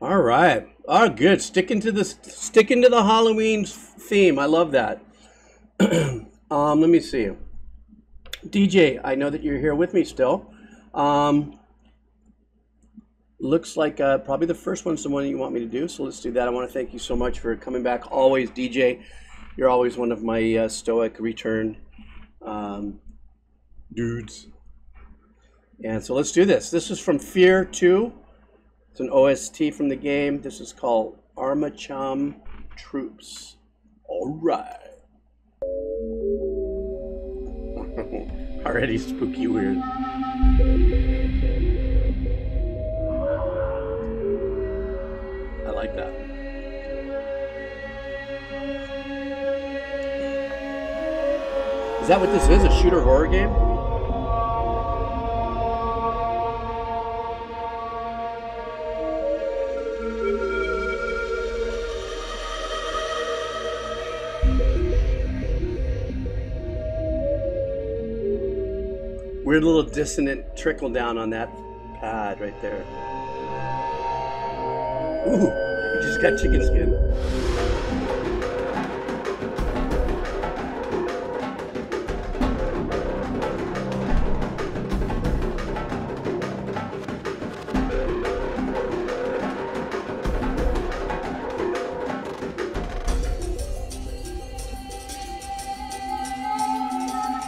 All right. Oh, good. Sticking to the Halloween theme. I love that. Let me see. DJ, I know that you're here with me still. Looks like probably the first one's the one you want me to do, so let's do that. I want to thank you so much for coming back. Always, DJ. You're always one of my stoic return dudes. And so let's do this. This is from Fear 2. It's an OST from the game. This is called Armacham Troops. All right. Already spooky weird. I like that. Is that what this is? A shooter horror game? Weird little dissonant trickle down on that pad right there. Ooh, you just got chicken skin.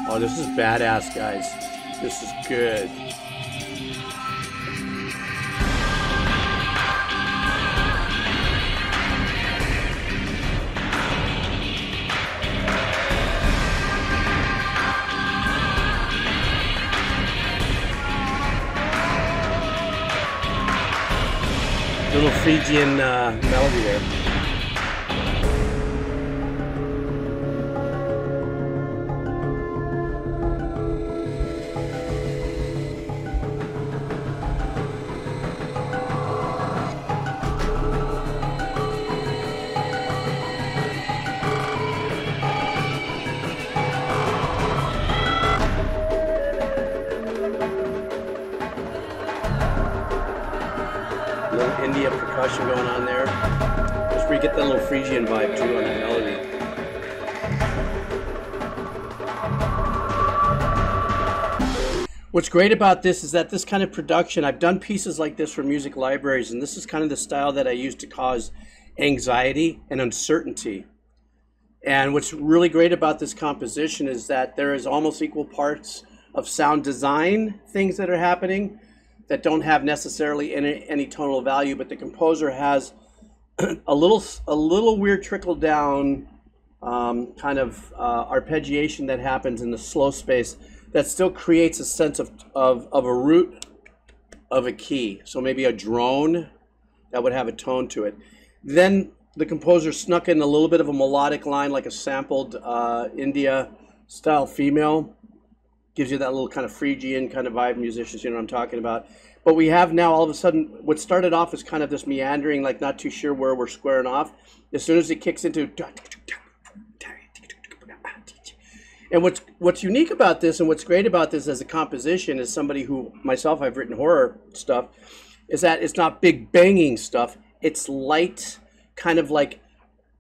Oh, this is badass, guys. This is good. Little Phrygian melody there. India percussion going on there. Just where you get that little Phrygian vibe too on that melody. What's great about this is that this kind of production, I've done pieces like this for music libraries, and this is kind of the style that I use to cause anxiety and uncertainty. And what's really great about this composition is that there is almost equal parts of sound design things that are happening that don't have necessarily any tonal value, but the composer has a little weird trickle down kind of arpeggiation that happens in the slow space that still creates a sense of a root of a key. So maybe a drone that would have a tone to it. Then the composer snuck in a little bit of a melodic line, like a sampled India style female. Gives you that little kind of Phrygian kind of vibe, musicians, you know what I'm talking about. But we have now all of a sudden, what started off as kind of this meandering, like not too sure where we're squaring off. As soon as it kicks into, and what's unique about this and what's great about this as a composition, as somebody who, myself, I've written horror stuff, is that it's not big banging stuff. It's light, kind of like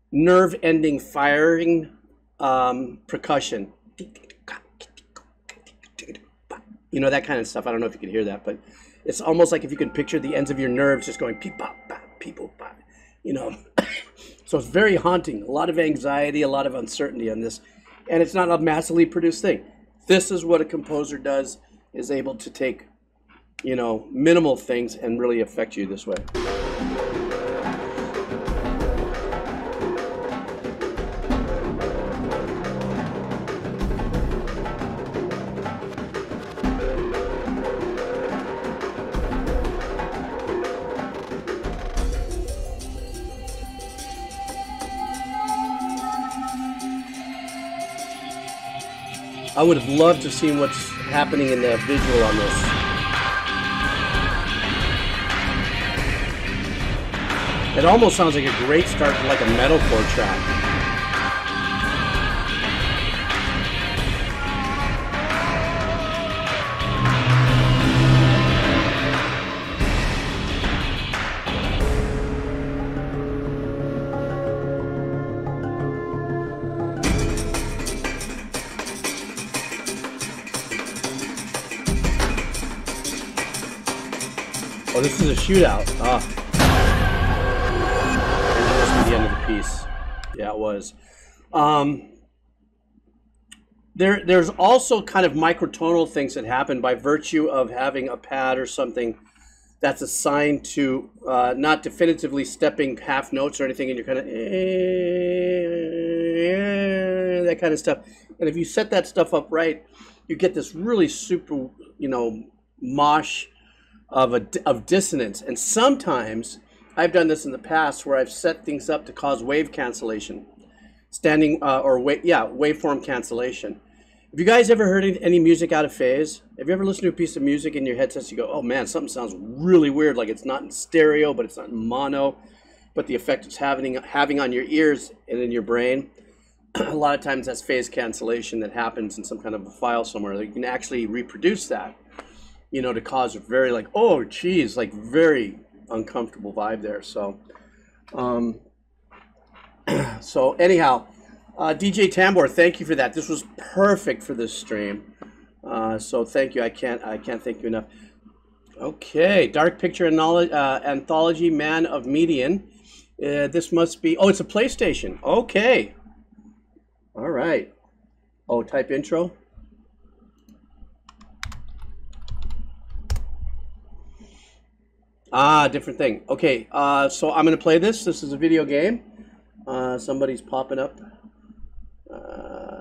nerve ending firing percussion. You know, that kind of stuff. I don't know if you can hear that, but it's almost like if you can picture the ends of your nerves just going peep pop pop peep pop, you know. So it's very haunting. A lot of anxiety, a lot of uncertainty on this, and it's not a massively produced thing. This is what a composer does, is able to take, you know, minimal things and really affect you this way. I would have loved to have seen what's happening in the visual on this. It almost sounds like a great start to like a metalcore track. this is a shootout. Ah. This was the end of the piece. Yeah, it was. There's also kind of microtonal things that happen by virtue of having a pad or something that's assigned to not definitively stepping half notes or anything, and you're kind of that kind of stuff. And if you set that stuff up right, you get this really super, you know, mosh of dissonance. And sometimes I've done this in the past where I've set things up to cause wave cancellation, waveform cancellation. Have you guys ever heard any music out of phase? Have you ever listened to a piece of music in your headsets? You go, oh man, something sounds really weird. Like it's not in stereo, but it's not in mono, but the effect it's having on your ears and in your brain. A lot of times that's phase cancellation that happens in some kind of a file somewhere. You can actually reproduce that, you know, to cause a very like, oh geez, like very uncomfortable vibe there. So, so anyhow, DJ Tambor, thank you for that. This was perfect for this stream. So thank you. I can't thank you enough. Okay, Dark Picture Anthology, Man of Median. This must be. Oh, it's a PlayStation. Okay. All right. Oh, type intro. Ah, different thing. Okay. So I'm gonna play this. This is a video game. Somebody's popping up.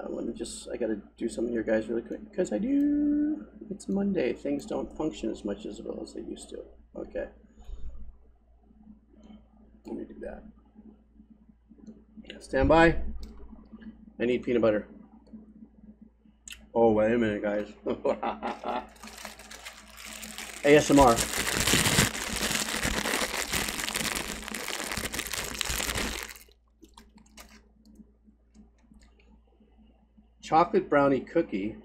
Let me just, I gotta do something here, guys, really quick, because I do, it's Monday, things don't function as much as well as they used to. Okay. Let me do that. Stand by. I need peanut butter. Oh, wait a minute, guys. ASMR. Chocolate brownie cookie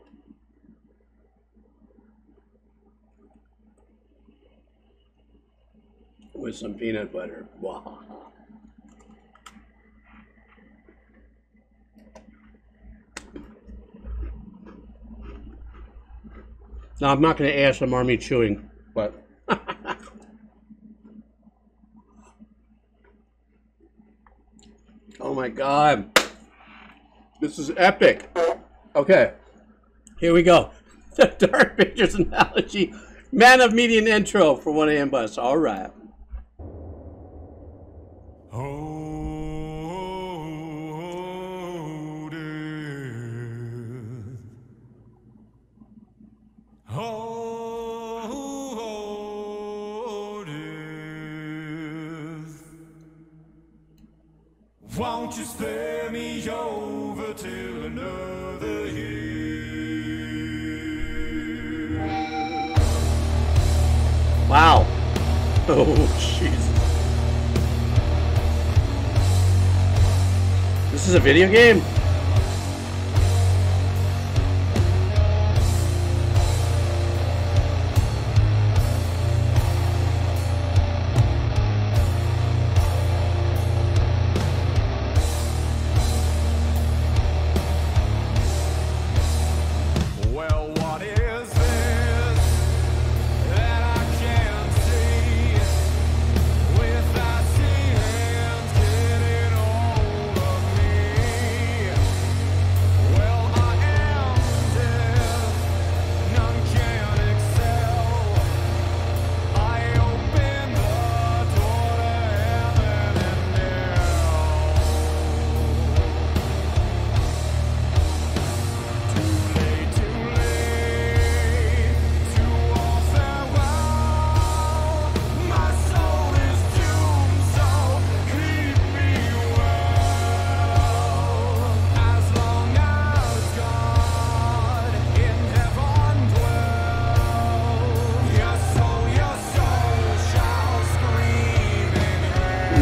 with some peanut butter. Wow. Now, I'm not going to ASMR me chewing, but oh my God. This is epic. Okay, here we go. The Dark Pictures Anthology, Man of Median intro for 1 AM bus. All right. Won't you spare me over till another year? Wow. Oh, Jesus. This is a video game?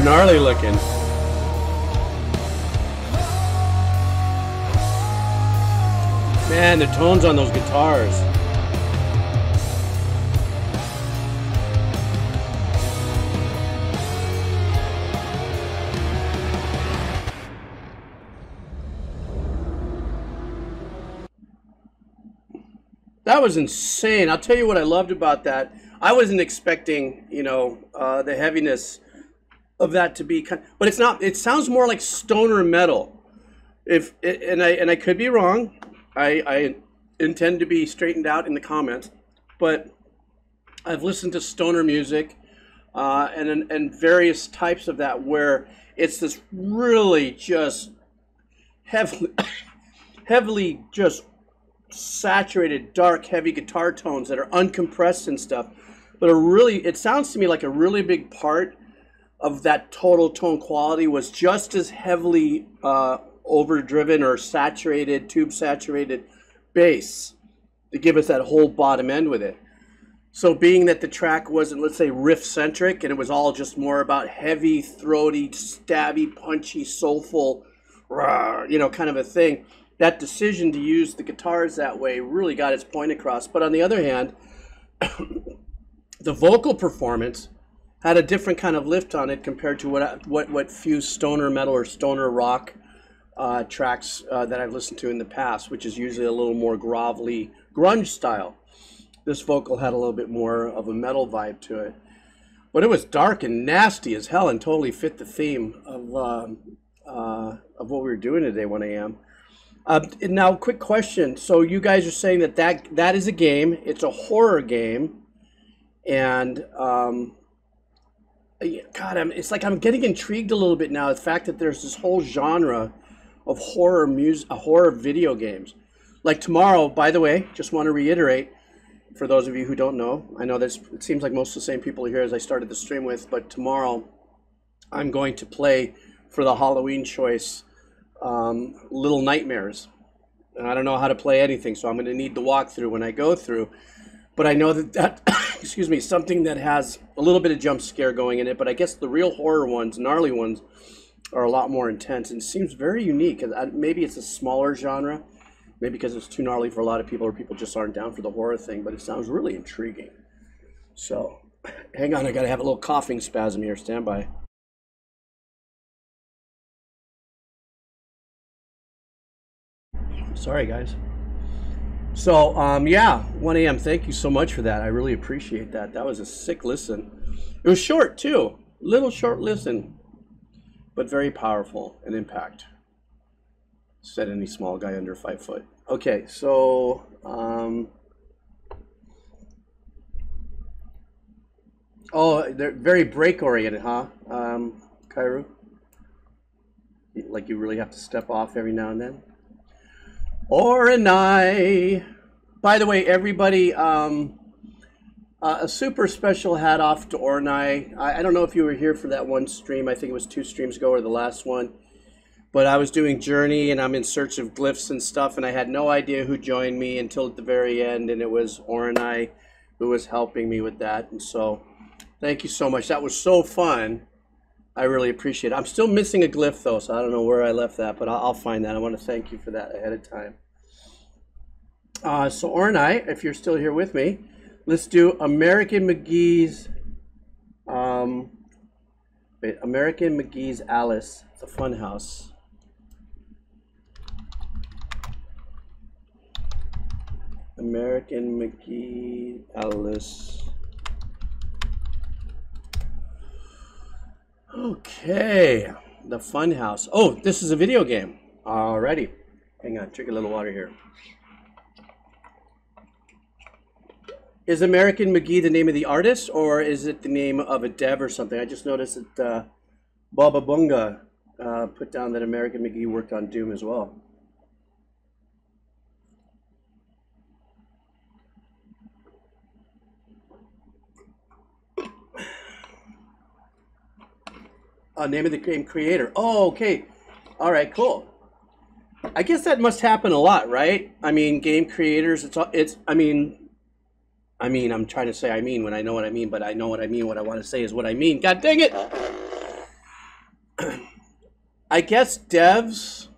Gnarly looking. Man, the tones on those guitars. That was insane. I'll tell you what I loved about that. I wasn't expecting, you know, the heaviness of that to be kind, but it's not. It sounds more like stoner metal. If and I could be wrong. I intend to be straightened out in the comments, but I've listened to stoner music and various types of that where it's this really just heavily heavily just saturated, dark, heavy guitar tones that are uncompressed and stuff, but are really, it sounds to me like a really big part of that total tone quality was just as heavily overdriven or saturated, tube saturated bass to give us that whole bottom end with it. So being that the track wasn't, let's say, riff centric, and it was all just more about heavy, throaty, stabby, punchy, soulful, you know, kind of a thing, that decision to use the guitars that way really got its point across. But on the other hand, the vocal performance had a different kind of lift on it compared to what few stoner metal or stoner rock tracks that I've listened to in the past, which is usually a little more grovelly grunge style. This vocal had a little bit more of a metal vibe to it, but it was dark and nasty as hell and totally fit the theme of what we were doing today, 1 a.m. Now, quick question. So you guys are saying that is a game. It's a horror game, and God, it's like I'm getting intrigued a little bit now. The fact that there's this whole genre of horror music, horror video games. Like tomorrow, by the way, just want to reiterate for those of you who don't know. I know it seems like most of the same people are here as I started the stream with, but tomorrow I'm going to play for the Halloween choice Little Nightmares. And I don't know how to play anything, so I'm going to need the walkthrough when I go through. But I know that excuse me, something that has a little bit of jump scare going in it, but I guess the real horror ones, gnarly ones, are a lot more intense and seems very unique. Maybe it's a smaller genre, maybe because it's too gnarly for a lot of people or people just aren't down for the horror thing, but it sounds really intriguing. So, hang on, I got to have a little coughing spasm here. Stand by. Sorry, guys. So, yeah, 1 a.m. Thank you so much for that. I really appreciate that. That was a sick listen. It was short, too. Little short listen, but very powerful and impact. Said any small guy under 5 foot. Okay, so, oh, they're very break-oriented, huh, Kairu? Like you really have to step off every now and then? Oranai. By the way, everybody, a super special hat off to Oranai. I don't know if you were here for that one stream. I think it was 2 streams ago or the last one. But I was doing Journey and I'm in search of glyphs and stuff, and I had no idea who joined me until at the very end, and it was Oranai who was helping me with that. And so thank you so much. That was so fun. I really appreciate it. I'm still missing a glyph though, so I don't know where I left that, but I'll find that. I want to thank you for that ahead of time. So Oranai, if you're still here with me, let's do American McGee's American McGee's Alice, the Funhouse. American McGee Alice. Okay, the Funhouse. Oh, this is a video game. Alrighty. Hang on, drink a little water here. Is American McGee the name of the artist, or is it the name of a dev or something? I just noticed that Baba Bunga put down that American McGee worked on Doom as well. Name of the game creator. Oh, okay. All right, cool. I guess that must happen a lot, right? I mean, game creators, I'm trying to say I mean when I know what I mean, but I know what I mean. What I want to say is what I mean. God dang it. I guess devs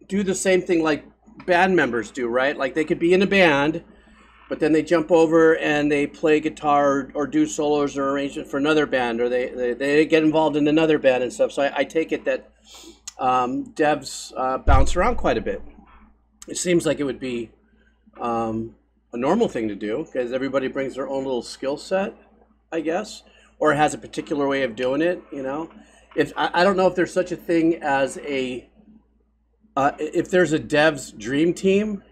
do the same thing like band members do, right? Like they could be in a band, but then they jump over and they play guitar or do solos or arrangement for another band, or they get involved in another band and stuff. So I take it that devs bounce around quite a bit. It seems like it would be a normal thing to do because everybody brings their own little skill set, I guess, or has a particular way of doing it. You know, if I don't know if there's such a thing as a if there's a dev's dream team.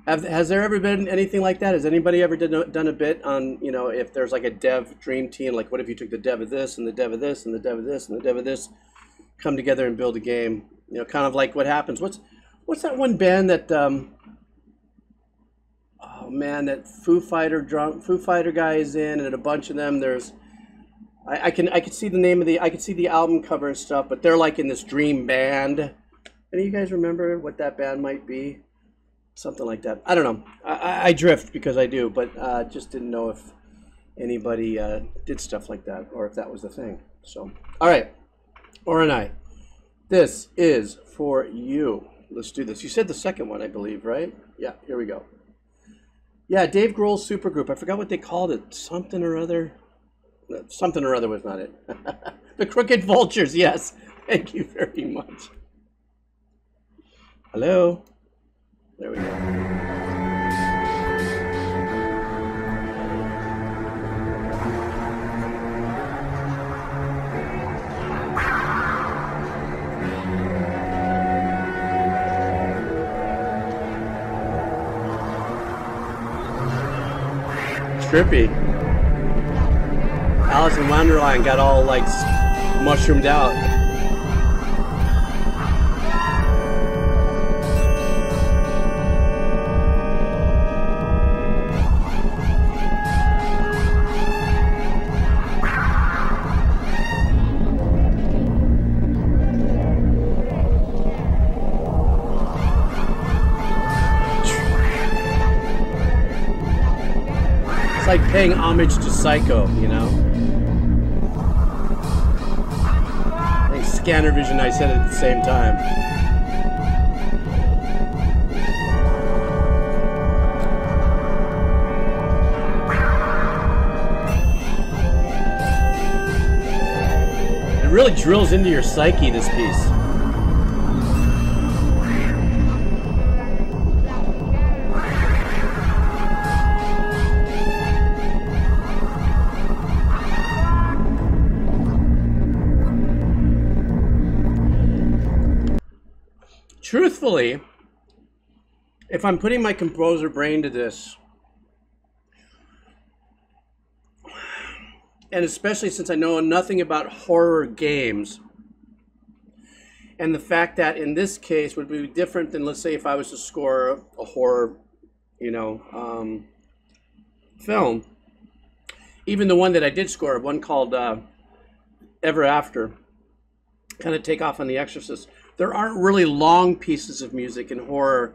Has there ever been anything like that? Has anybody ever done a bit on, you know, if there's like a dev dream team, like what if you took the dev of this and the dev of this and the dev of this and the dev of this, come together and build a game? You know, kind of like what happens. What's that one band that oh man, that Foo Fighter guy is in, and a bunch of them. There's I could see the name of I could see the album cover and stuff, but they're like in this dream band. Any of you guys remember what that band might be? Something like that. I don't know. I drift because I do, but just didn't know if anybody did stuff like that or if that was the thing. So, all right, Orenai, this is for you. Let's do this. You said the second one, I believe, right? Yeah, here we go. Yeah, Dave Grohl's supergroup. I forgot what they called it. Something or other. Something or other was not it. The Crooked Vultures, yes. Thank you very much. Hello. There we go. Trippy. Alice in Wonderland got all like mushroomed out. It's like paying homage to Psycho, you know? I think Scanner Vision, I said it at the same time. It really drills into your psyche, this piece. Truthfully, if I'm putting my composer brain to this, and especially since I know nothing about horror games, and the fact that in this case would be different than, let's say, if I was to score a horror, you know, film. Even the one that I did score, one called Ever After, kind of take off on The Exorcist. There aren't really long pieces of music in horror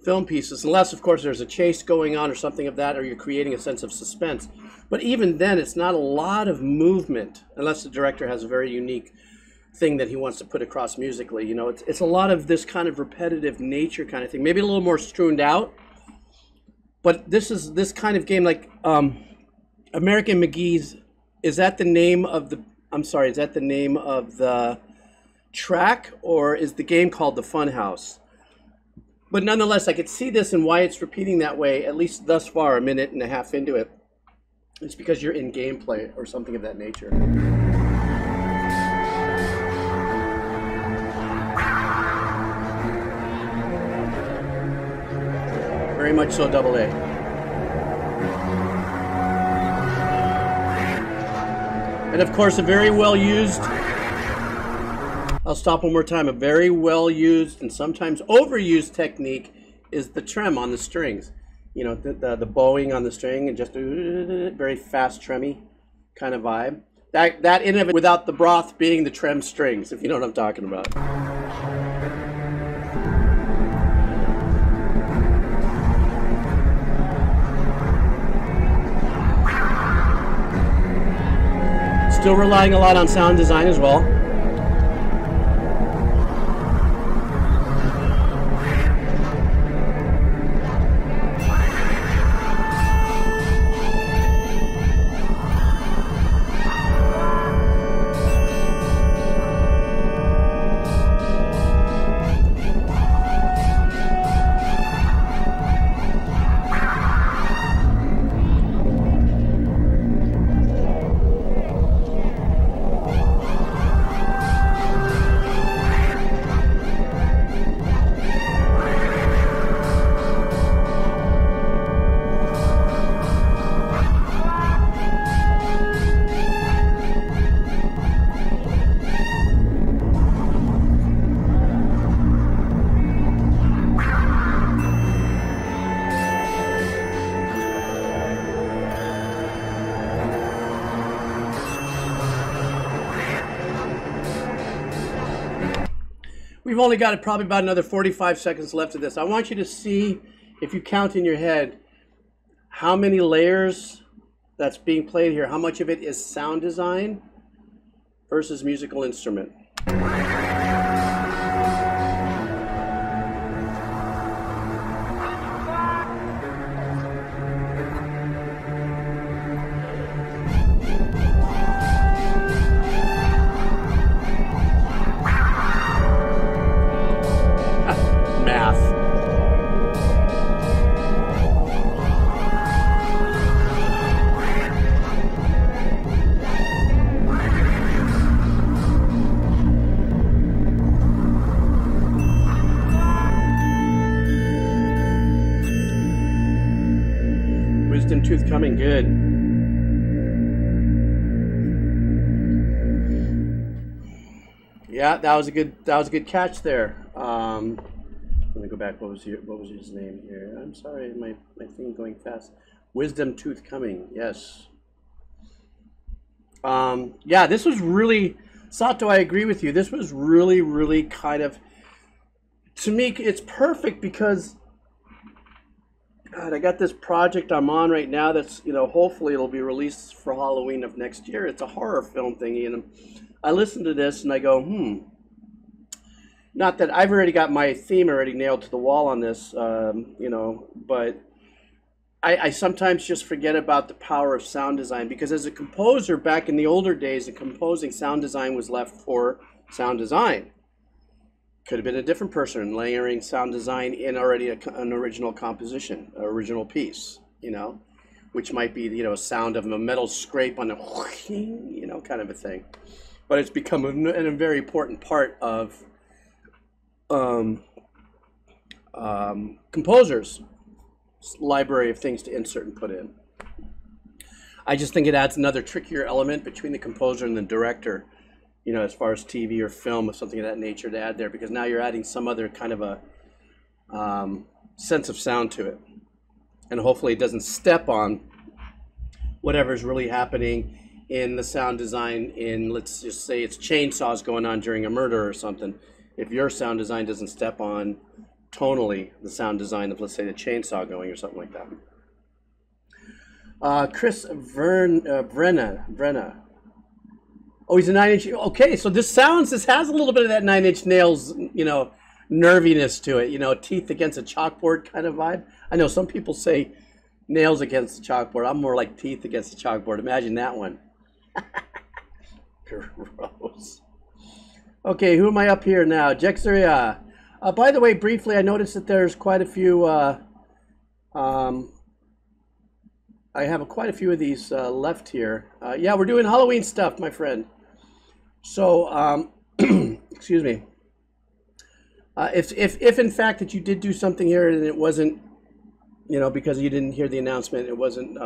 film pieces, unless, of course, there's a chase going on or something of that, or you're creating a sense of suspense. But even then, it's not a lot of movement, unless the director has a very unique thing that he wants to put across musically. You know, it's a lot of this kind of repetitive nature kind of thing, maybe a little more strewn out. But this kind of game, like American McGee's, is that the name of the? I'm sorry, is that the name of the track, or is the game called The Funhouse? But nonetheless, I could see this and why it's repeating that way, at least thus far, a minute and a half into it. It's because you're in gameplay or something of that nature. Very much so, double A. And of course, a very well used, I'll stop one more time, a very well used and sometimes overused technique is the trem on the strings. You know, the bowing on the string and just very fast tremmy kind of vibe. That in of it, without the broth being the trem strings, if you know what I'm talking about. Still relying a lot on sound design as well. We've only got probably about another 45 seconds left of this. I want you to see, if you count in your head, how many layers that's being played here. How much of it is sound design versus musical instrument. Tooth coming good. Yeah, that was a good catch there. Let me go back. What was his name here? I'm sorry, my thing going fast. Wisdom Tooth coming. Yes. Yeah, this was really, Sato, I agree with you. This was really kind of, to me, it's perfect because God, I got this project I'm on right now that's, hopefully it'll be released for Halloween of next year. It's a horror film thingy, and I listen to this and I go, not that I've already got my theme already nailed to the wall on this, but I sometimes just forget about the power of sound design, because as a composer back in the older days, the composing sound design was left for sound design. Could have been a different person layering sound design in already an original composition, an original piece, which might be, a sound of a metal scrape on a, kind of a thing. But it's become a very important part of composers' library of things to insert and put in. I just think it adds another trickier element between the composer and the director, as far as TV or film or something of that nature to add there, because now you're adding some other kind of a sense of sound to it. And hopefully it doesn't step on whatever's really happening in the sound design in, let's just say it's chainsaws going on during a murder or something. If your sound design doesn't step on tonally the sound design of, let's say, the chainsaw going or something like that. Chris Brenna. Oh, he's a 9 Inch. Okay, so this has a little bit of that 9 Inch Nails, nerviness to it, teeth against a chalkboard kind of vibe. I know some people say nails against the chalkboard. I'm more like teeth against the chalkboard. Imagine that one. Gross. Okay, who am I up here now? Jexeria. By the way, briefly, I noticed that there's quite a few, I have quite a few of these left here. Yeah, we're doing Halloween stuff, my friend. So, excuse me. If in fact that you did do something here and it wasn't, because you didn't hear the announcement, it wasn't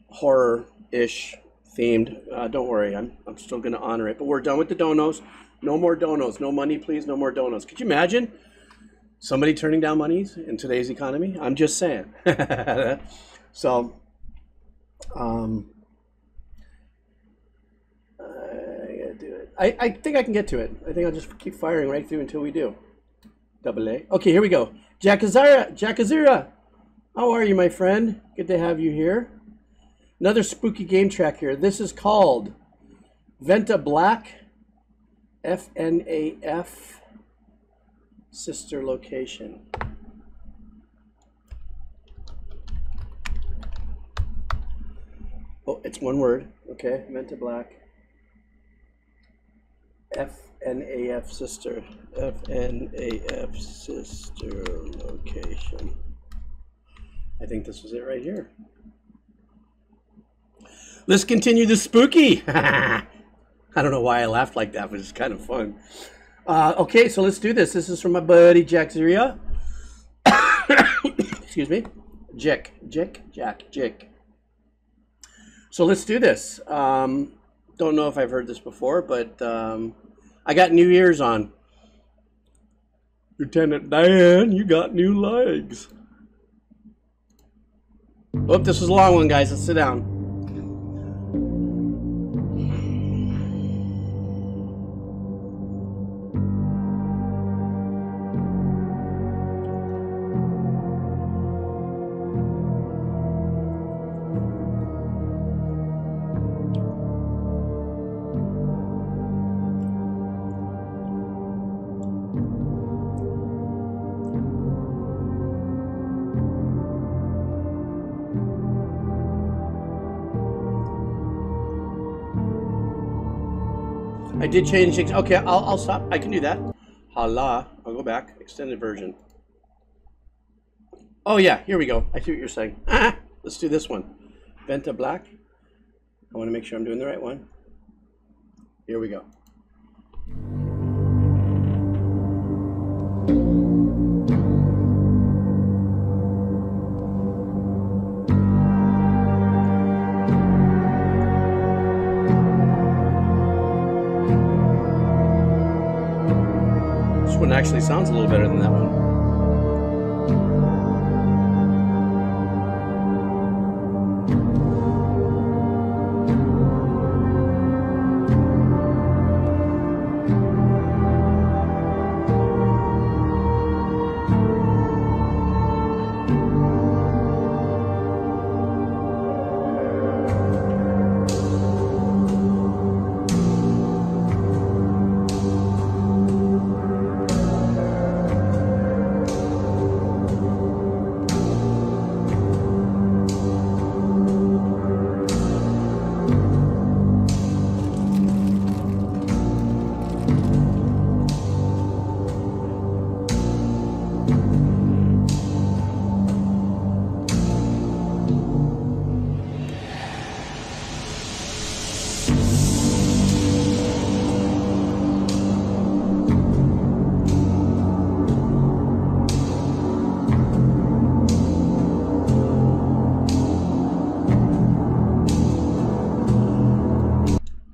horror-ish themed, don't worry, I'm still going to honor it. But we're done with the donos. No more donos. No money, please. No more donos. Could you imagine somebody turning down monies in today's economy? I'm just saying. So, I gotta do it. I think I can get to it. I think I'll just keep firing right through until we do. Double A. Okay, here we go. Jackazira. How are you, my friend? Good to have you here. Another spooky game track here. This is called Venta Black. FNAF. Sister Location. Oh, it's one word. Okay, Venta Black. FNAF Sister. FNAF Sister Location. I think this was it right here. Let's continue the spooky. I don't know why I laughed like that, but it's kind of fun. Okay, so let's do this. This is from my buddy Jack Zeria. Excuse me. Jack. So let's do this. Don't know if I've heard this before, but I got new ears on. Lieutenant Dan, you got new legs. Oh, this was a long one, guys. Let's sit down. I did change things. Okay, I'll stop. I can do that. Hala. I'll go back. Extended version. Oh yeah, here we go. I see what you're saying. Let's do this one. Venta Black. I want to make sure I'm doing the right one. Here we go. This one actually sounds a little better than that one.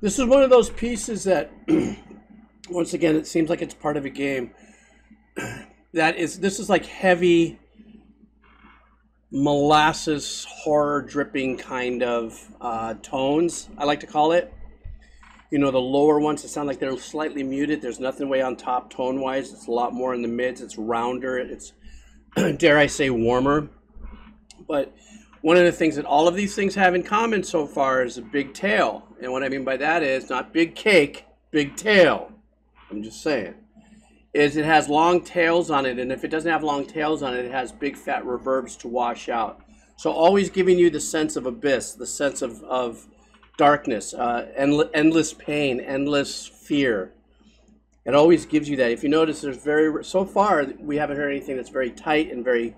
This is one of those pieces that, once again, it seems like it's part of a game. This is like heavy molasses horror dripping kind of tones, I like to call it. You know, the lower ones that sound like they're slightly muted. There's nothing way on top tone-wise. It's a lot more in the mids. It's rounder. It's, dare I say, warmer. But one of the things that all of these things have in common so far is a big tail. And what I mean by that is not big cake, big tail. I'm just saying. Is it has long tails on it. And if it doesn't have long tails on it, it has big fat reverbs to wash out. So always giving you the sense of abyss, the sense of darkness, endless pain, endless fear. It always gives you that. If you notice, there's so far we haven't heard anything that's very tight and very,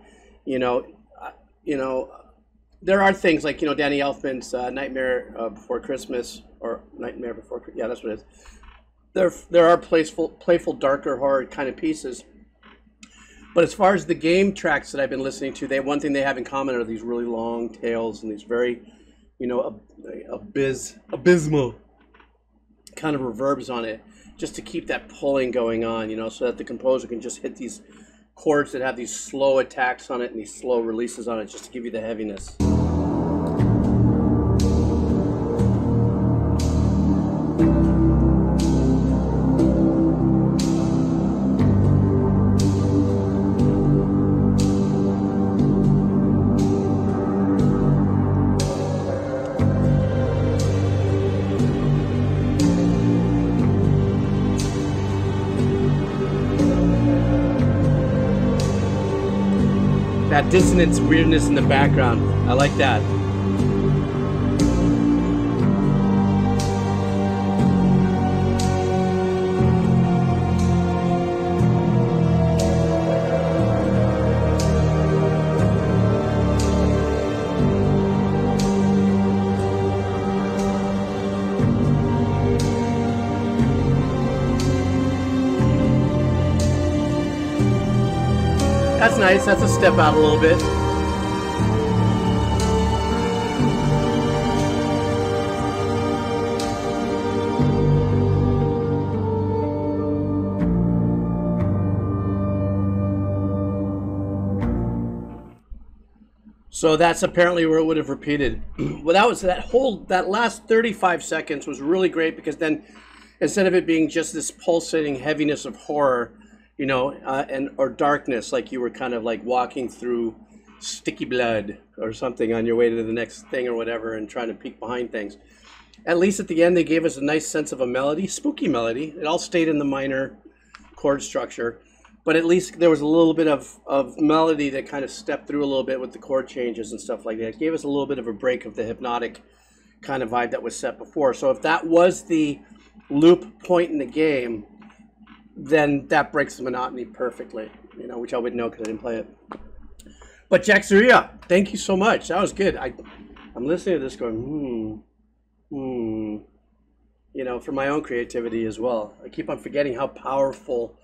there are things like, Danny Elfman's Nightmare Before Christmas, or Nightmare Before, yeah, that's what it is. There are playful, darker horror kind of pieces. But as far as the game tracks that I've been listening to, one thing they have in common are these really long tails and these very, abysmal kind of reverbs on it, just to keep that pulling going on, so that the composer can just hit these chords that have these slow attacks on it and these slow releases on it, just to give you the heaviness. That dissonance weirdness in the background. I like that. That's nice. That's a step out a little bit. So that's apparently where it would have repeated. Well, that last 35 seconds was really great, because then instead of it being just this pulsating heaviness of horror, or darkness, like you were kind of like walking through sticky blood or something on your way to the next thing or whatever, and trying to peek behind things. At least at the end, they gave us a nice sense of a melody, spooky melody. It all stayed in the minor chord structure, but at least there was a little bit of melody that kind of stepped through a little bit with the chord changes and stuff like that. It gave us a little bit of a break of the hypnotic kind of vibe that was set before. So if that was the loop point in the game, then that breaks the monotony perfectly, you know, which I would know because I didn't play it. But Jack Zaria, thank you so much. That was good. I'm listening to this going, you know, for my own creativity as well. I keep on forgetting how powerful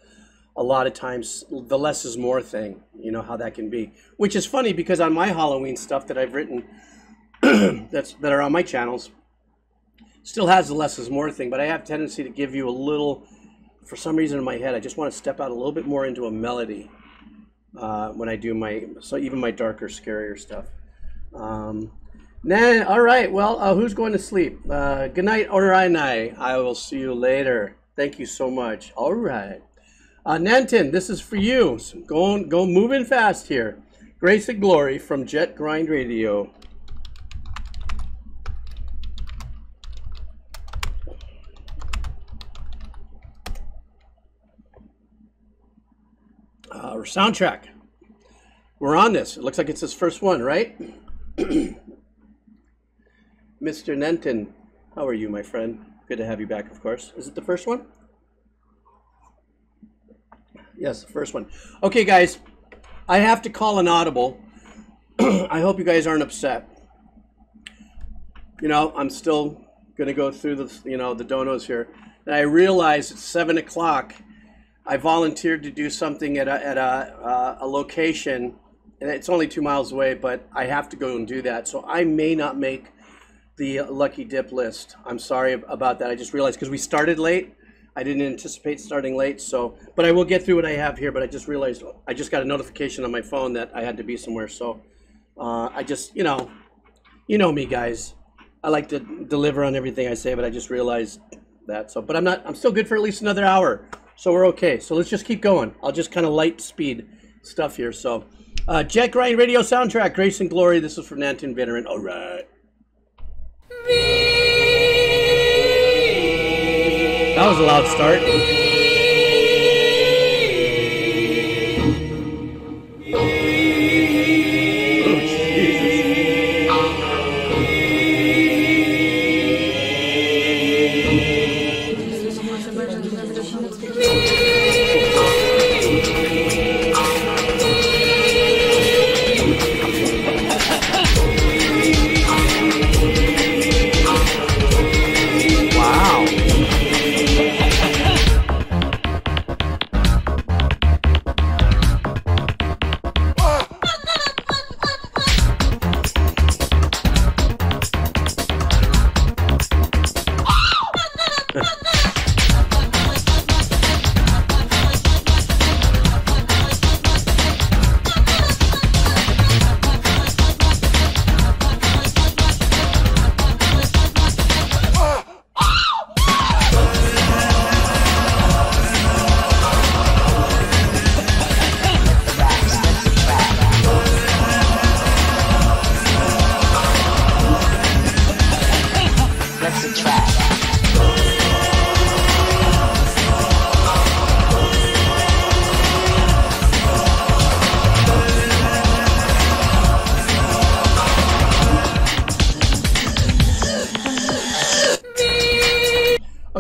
a lot of times the less is more thing, you know, how that can be. Which is funny because on my Halloween stuff that I've written that are on my channels, still has the less is more thing, but I have a tendency to give you a little, for some reason in my head, I just want to step out a little bit more into a melody when I do so even my darker, scarier stuff. Nah, all right, well, who's going to sleep? Good night, Orainai. I will see you later. Thank you so much. All right. Nanton, this is for you. So go moving fast here. Grace and Glory from Jet Grind Radio. Our soundtrack. We're on this. It looks like it's his first one, right? Mr. Nenton, how are you, my friend? Good to have you back, of course. Is it the first one? Yes, the first one. Okay, guys, I have to call an audible. I hope you guys aren't upset. You know, I'm still going to go through the, you know, the donos here. And I realize it's 7 o'clock. I volunteered to do something at a location, and it's only 2 miles away, but I have to go and do that. So I may not make the Lucky Dip list. I'm sorry about that. I just realized because we started late. I didn't anticipate starting late, so, but I will get through what I have here, but I just realized I just got a notification on my phone that I had to be somewhere, so I just, you know me, guys. I like to deliver on everything I say, but I just realized that, so, but I'm still good for at least another hour, so we're okay. So let's just keep going. I'll just kind of light speed stuff here, so. Jet Grind Radio soundtrack, Grace and Glory. This is from Nanton Veteran. All right. That was a loud start. Oh,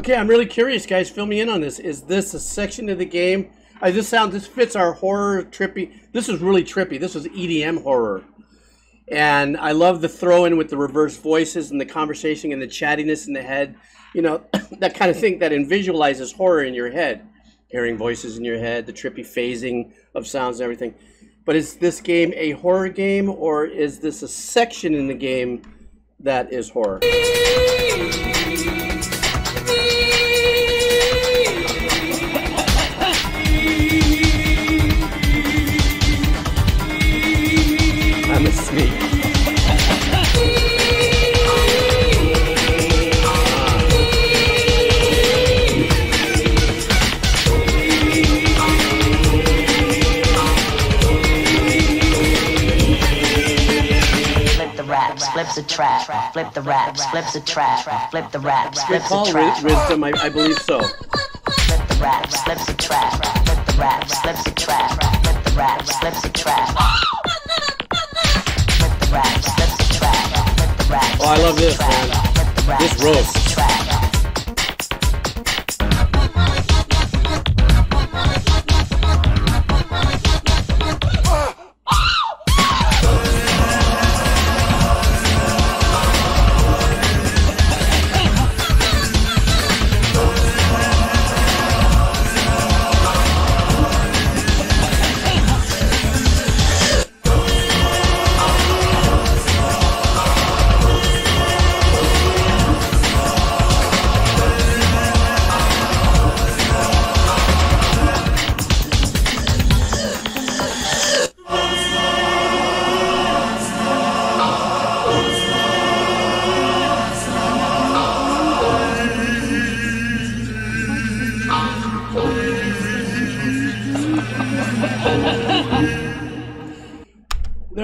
Okay, I'm really curious, guys. Fill me in on this. Is this a section of the game? This fits our horror trippy. This is really trippy. This is EDM horror. And I love the throw in with the reverse voices and the conversation and the chattiness in the head. You know, that kind of thing that visualizes horror in your head. Hearing voices in your head, the trippy phasing of sounds and everything. But is this game a horror game, or is this a section in the game that is horror? I'm a sneak. Flip the trap, flip the raps, flip the trap, flip the raps, flip the trap. Wisdom, I believe so. Flip the raps, flip the trap, flip the raps, flip the trap, flip the raps, flip the trap. Flip the raps, flip the trap, flip the raps. Oh, I love this, man. This roast.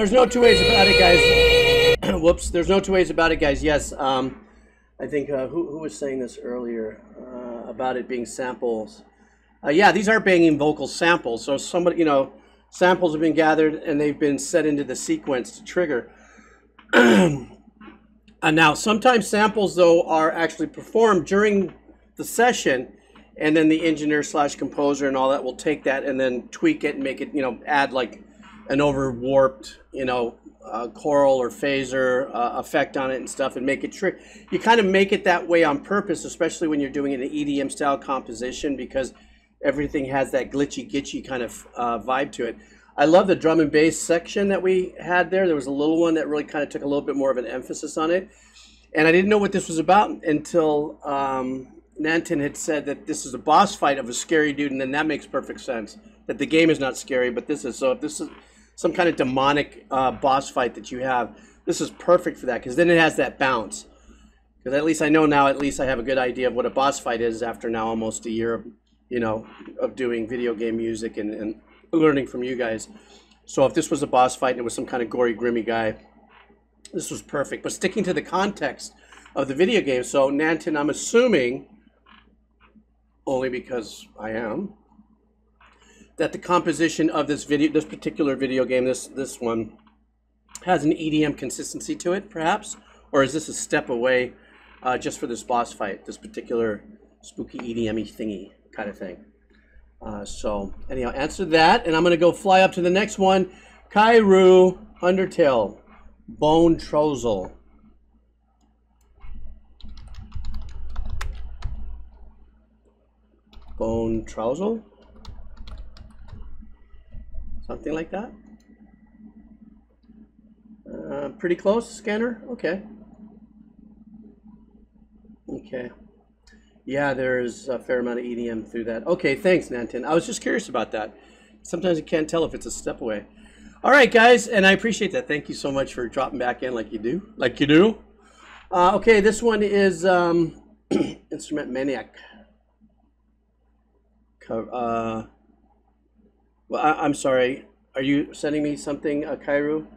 There's no two ways about it, guys. Whoops. There's no two ways about it, guys. Yes. I think who was saying this earlier about it being samples. Yeah, these are banging vocal samples. So somebody, you know, samples have been gathered and they've been set into the sequence to trigger. And now sometimes samples though are actually performed during the session, and then the engineer slash composer and all that will take that and then tweak it and make it, you know, add like an over warped, you know, choral or phaser effect on it and stuff, and make it trick. You kind of make it that way on purpose, especially when you're doing an EDM style composition, because everything has that glitchy gitchy kind of vibe to it. I love the drum and bass section that we had there. There was a little one that really kind of took a little bit more of an emphasis on it. And I didn't know what this was about until Nanton had said that this is a boss fight of a scary dude, and then that makes perfect sense. That the game is not scary, but this is. So if this is some kind of demonic boss fight that you have, this is perfect for that, because then it has that bounce. Because at least I know now, at least I have a good idea of what a boss fight is after now almost a year of, you know, of doing video game music and learning from you guys. So if this was a boss fight and it was some kind of gory, grimy guy, this was perfect. But sticking to the context of the video game, so Nanton, I'm assuming, only because I am, that the composition of this particular video game, this one, has an EDM consistency to it, perhaps? Or is this a step away just for this boss fight, this particular spooky EDM-y thingy kind of thing? So anyhow, answer that, and I'm going to go fly up to the next one. Kairu, Undertale, Bone Trousel. Bone Trousel? Something like that? Pretty close, scanner? Okay. Okay. Yeah, there's a fair amount of EDM through that. Okay, thanks, Nanton. I was just curious about that. Sometimes you can't tell if it's a step away. All right, guys, and I appreciate that. Thank you so much for dropping back in like you do. Like you do. Okay, this one is Instrument Maniac. Well, I'm sorry. Are you sending me something, Kairu?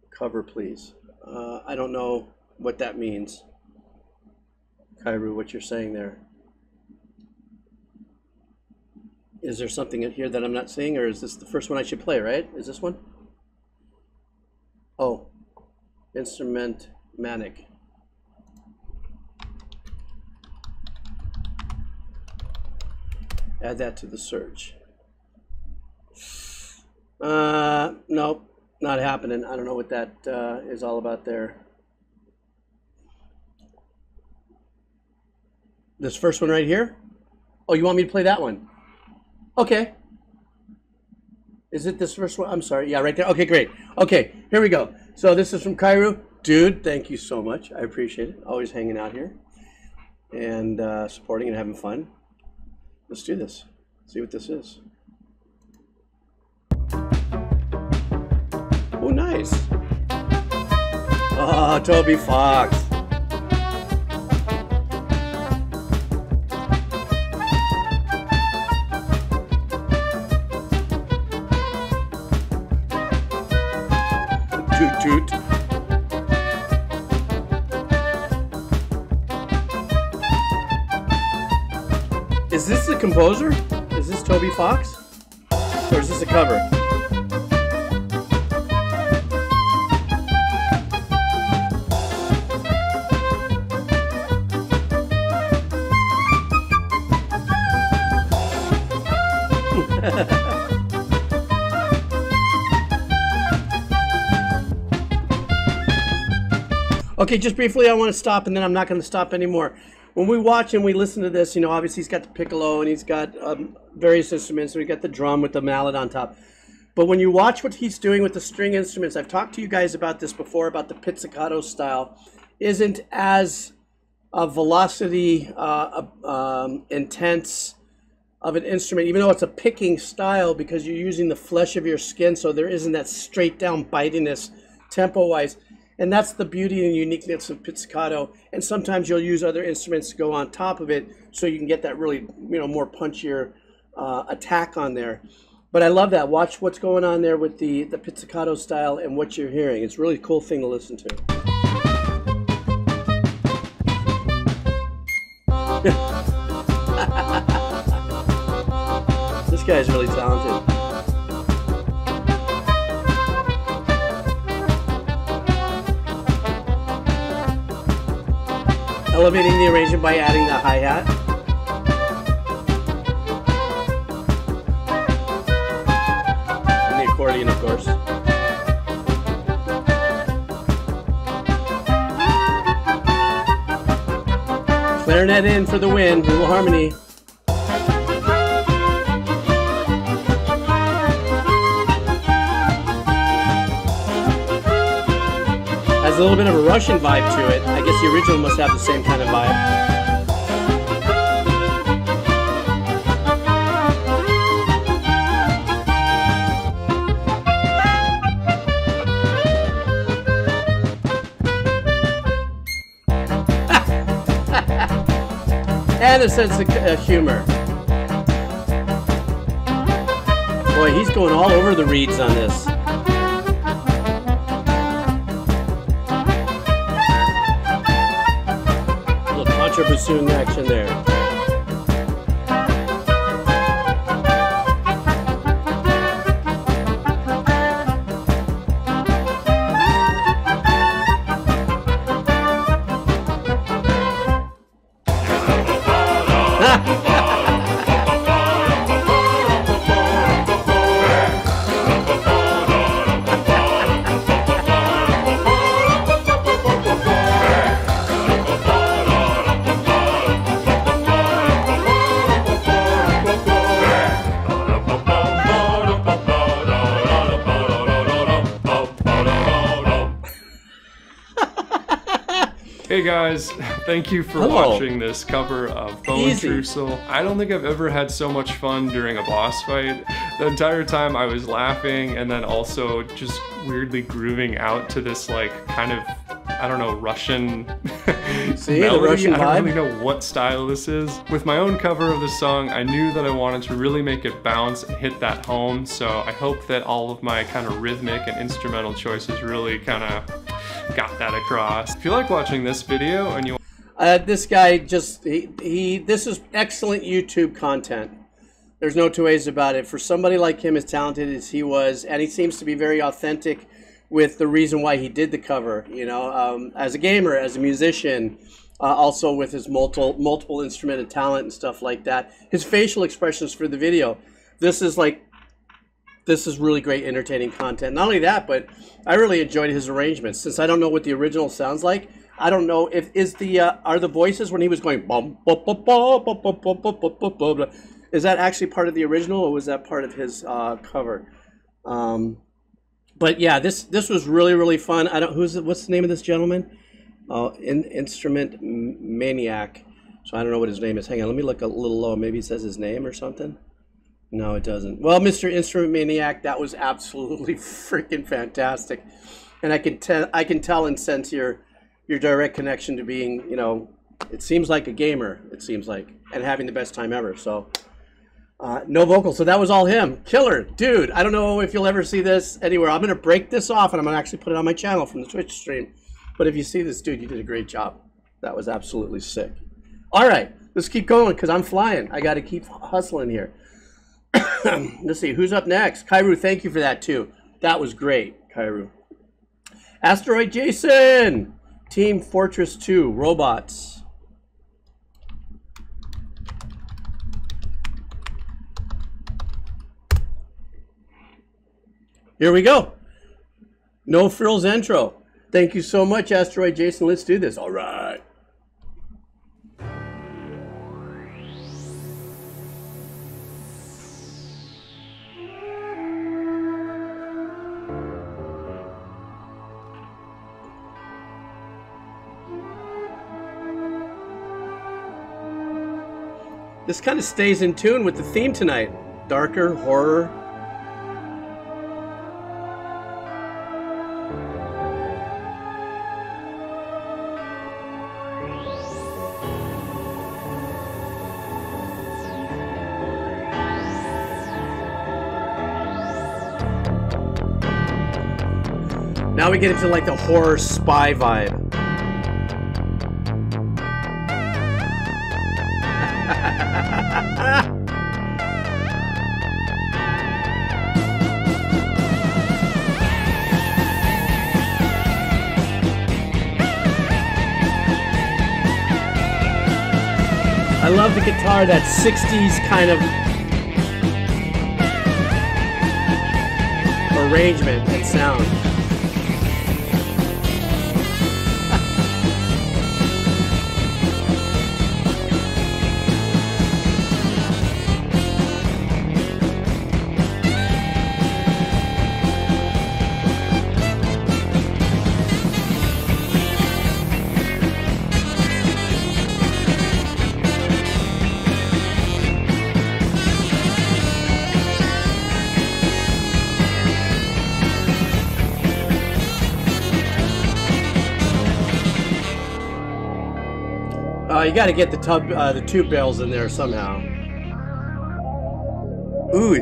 Cover, please. I don't know what that means. Kairu, what you're saying there. Is there something in here that I'm not seeing, or is this the first one I should play, right? Is this one? Oh, Instrument Manic. Add that to the search. Nope, not happening. I don't know what that is all about there. This first one right here? Oh, you want me to play that one? Okay. Is it this first one? I'm sorry. Yeah, right there. Okay, great. Okay, here we go. So this is from Kairu. Dude, thank you so much. I appreciate it. Always hanging out here and supporting and having fun. Let's do this. See what this is. Oh, nice. Oh, Toby Fox. Toot toot. Is this the composer? Is this Toby Fox? Or is this a cover? Okay, just briefly, I want to stop, and then I'm not going to stop anymore. When we watch and we listen to this, you know, obviously he's got the piccolo and he's got various instruments. We got the drum with the mallet on top. But when you watch what he's doing with the string instruments, I've talked to you guys about this before, about the pizzicato style, isn't as a velocity intense of an instrument, even though it's a picking style, because you're using the flesh of your skin, so there isn't that straight down bitiness tempo-wise. And that's the beauty and uniqueness of pizzicato. And sometimes you'll use other instruments to go on top of it so you can get that really, you know, more punchier attack on there. But I love that. Watch what's going on there with the pizzicato style and what you're hearing. It's a really cool thing to listen to. This guy's really talented. Elevating the arrangement by adding the hi-hat. And the accordion, of course. Clarinet in for the win, little harmony. Has a little bit of a Russian vibe to it. I guess the original must have the same kind of vibe. And a sense of humor. Boy, he's going all over the reeds on this. Contra bassoon action there. Hey guys, thank you for watching this cover of Bone Trussel. I don't think I've ever had so much fun during a boss fight. The entire time I was laughing and then also just weirdly grooving out to this like kind of, I don't know, Russian See, melody. the Russian I don't vibe? really know what style this is. With my own cover of the song, I knew that I wanted to really make it bounce and hit that home, so I hope that all of my kind of rhythmic and instrumental choices really kind of got that across. If you like watching this video and you this guy just, this is excellent YouTube content. There's no two ways about it. For somebody like him, as talented as he was, and he seems to be very authentic with the reason why he did the cover, you know, as a gamer, as a musician, also with his multiple instrumented talent and stuff like that. His facial expressions for the video. This is really great, entertaining content. Not only that, but I really enjoyed his arrangements. Since I don't know what the original sounds like, I don't know if are the voices when he was going bum, bum, bum, bum, bum, bum, bum, bum, bum, bum, bum, is that actually part of the original or was that part of his cover? But yeah, this was really fun. What's the name of this gentleman? Instrument Maniac. So I don't know what his name is. Hang on, let me look a little low. Maybe it says his name or something. No, it doesn't. Well, Mr. Instrument Maniac, that was absolutely freaking fantastic, and I can tell and sense your direct connection to being, you know, it seems like a gamer. It seems like, and having the best time ever. So. No vocals, so that was all him. Killer, dude. I don't know if you'll ever see this anywhere. I'm gonna break this off and I'm gonna actually put it on my channel from the Twitch stream. But if you see this, dude, you did a great job. That was absolutely sick. All right, let's keep going because I'm flying. I got to keep hustling here. Let's see, who's up next? Kairu, thank you for that too. That was great, Kairu. Asteroid Jason, Team Fortress 2, Robots. Here we go. No frills intro. Thank you so much, Asteroid Jason. Let's do this. All right. This kind of stays in tune with the theme tonight. Darker, horror. Now we get into like the horror spy vibe. I love the guitar, that 60s kind of arrangement and sound. You got to get the tube bells in there somehow. Ooh,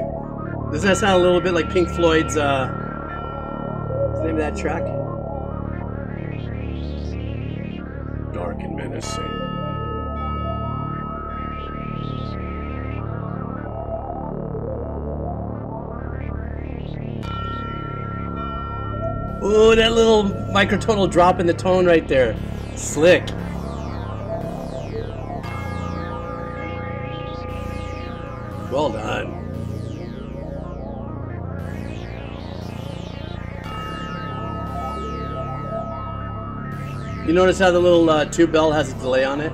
doesn't that sound a little bit like Pink Floyd's? What's the name of that track? Dark and menacing. Ooh, that little microtonal drop in the tone right there. Slick. Well done. You notice how the little tube bell has a delay on it?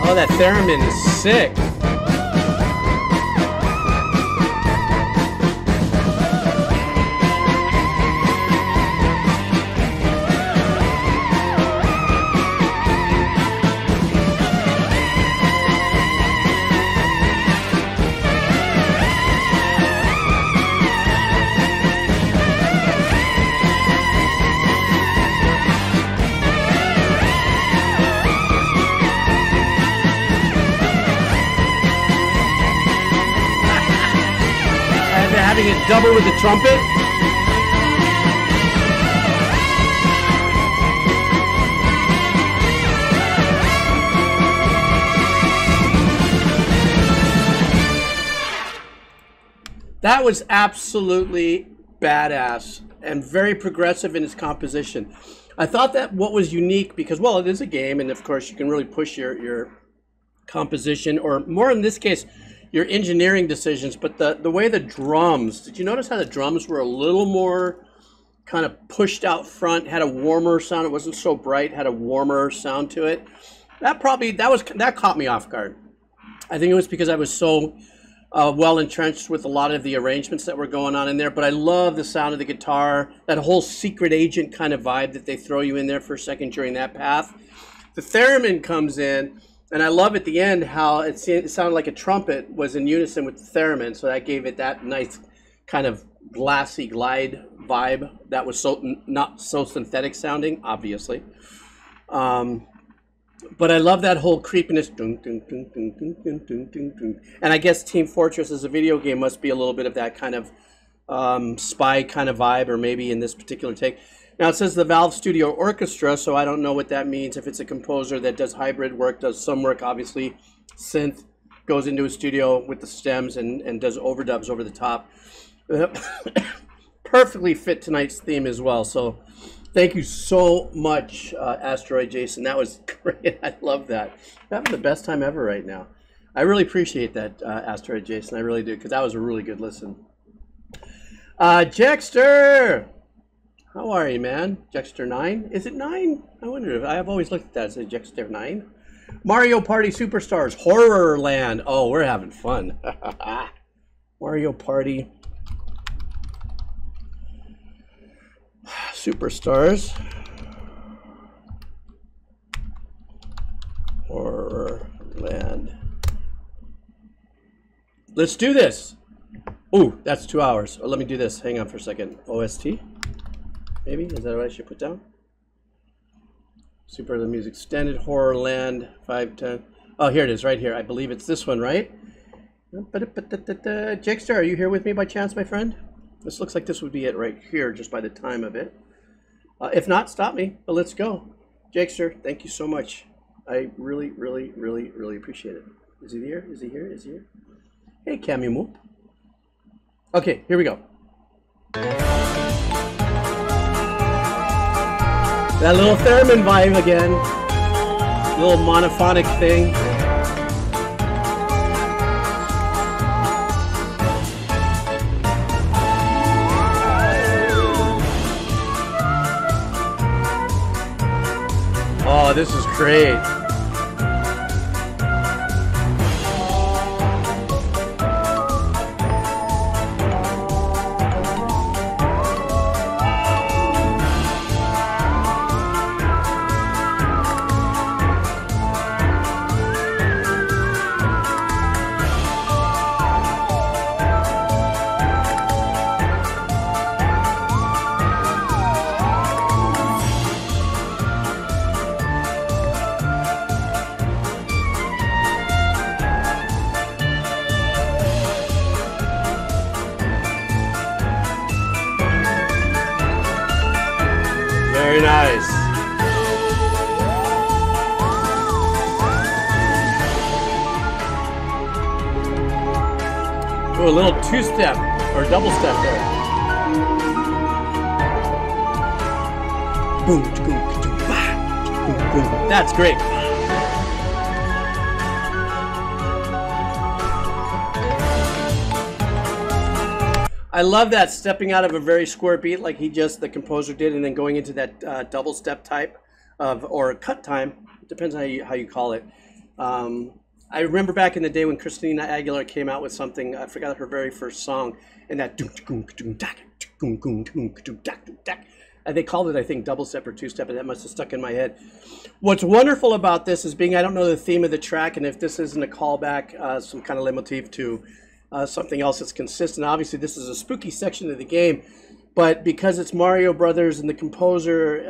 Oh, that theremin is sick. Having it double with the trumpet. That was absolutely badass and very progressive in its composition. I thought that what was unique, because, well, it is a game, and of course you can really push your composition, or more in this case, your engineering decisions, but the way the drums, did you notice how the drums were a little more kind of pushed out front, had a warmer sound, it wasn't so bright, had a warmer sound to it? That caught me off guard. I think it was because I was so well entrenched with a lot of the arrangements that were going on in there, but I love the sound of the guitar, that whole secret agent kind of vibe that they throw you in there for a second during that path. The theremin comes in, and I love at the end how it sounded like a trumpet was in unison with the theremin, so that gave it that nice kind of glassy glide vibe that was not so synthetic sounding, obviously. But I love that whole creepiness. And I guess Team Fortress as a video game must be a little bit of that kind of spy kind of vibe, or maybe in this particular take. Now it says the Valve Studio Orchestra, so I don't know what that means. If it's a composer that does hybrid work, does some work, obviously, synth, goes into a studio with the stems and does overdubs over the top. Perfectly fit tonight's theme as well. So thank you so much, Asteroid Jason. That was great. I love that. I'm having the best time ever right now. I really appreciate that, Asteroid Jason. I really do, because that was a really good listen. Jexter! How are you, man? Jexter 9? Is it 9? I wonder if I've always looked at that. Is it Jexter 9? Mario Party Superstars Horror Land. Oh, we're having fun. Mario Party Superstars Horror Land. Let's do this. Ooh, that's 2 hours. Oh, let me do this. Hang on for a second. OST? Maybe? Is that what I should put down? Super the Music Extended, Horrorland, 510. Oh, here it is, right here. I believe it's this one, right? Jakester, are you here with me by chance, my friend? This looks like this would be it right here, just by the time of it. If not, stop me, but let's go. Jakester, thank you so much. I really, really, really, really appreciate it. Is he here? Is he here? Is he here? Hey, Camumu. Okay, here we go. That little theremin vibe again. Little monophonic thing. Oh, this is great. Very nice. Oh, a little two-step or double-step there. Boom, boom, boom, boom, boom. That's great. I love that, stepping out of a very square beat like the composer did, and then going into that double step type of, or cut time. It depends on how you call it. I remember back in the day when Christina Aguilera came out with something, I forgot her very first song, and that and they called it, I think, double step or two step, and that must have stuck in my head. What's wonderful about this is I don't know the theme of the track, and if this isn't a callback, some kind of leitmotif to something else that's consistent. Obviously, this is a spooky section of the game, but because it's Mario Brothers and the composer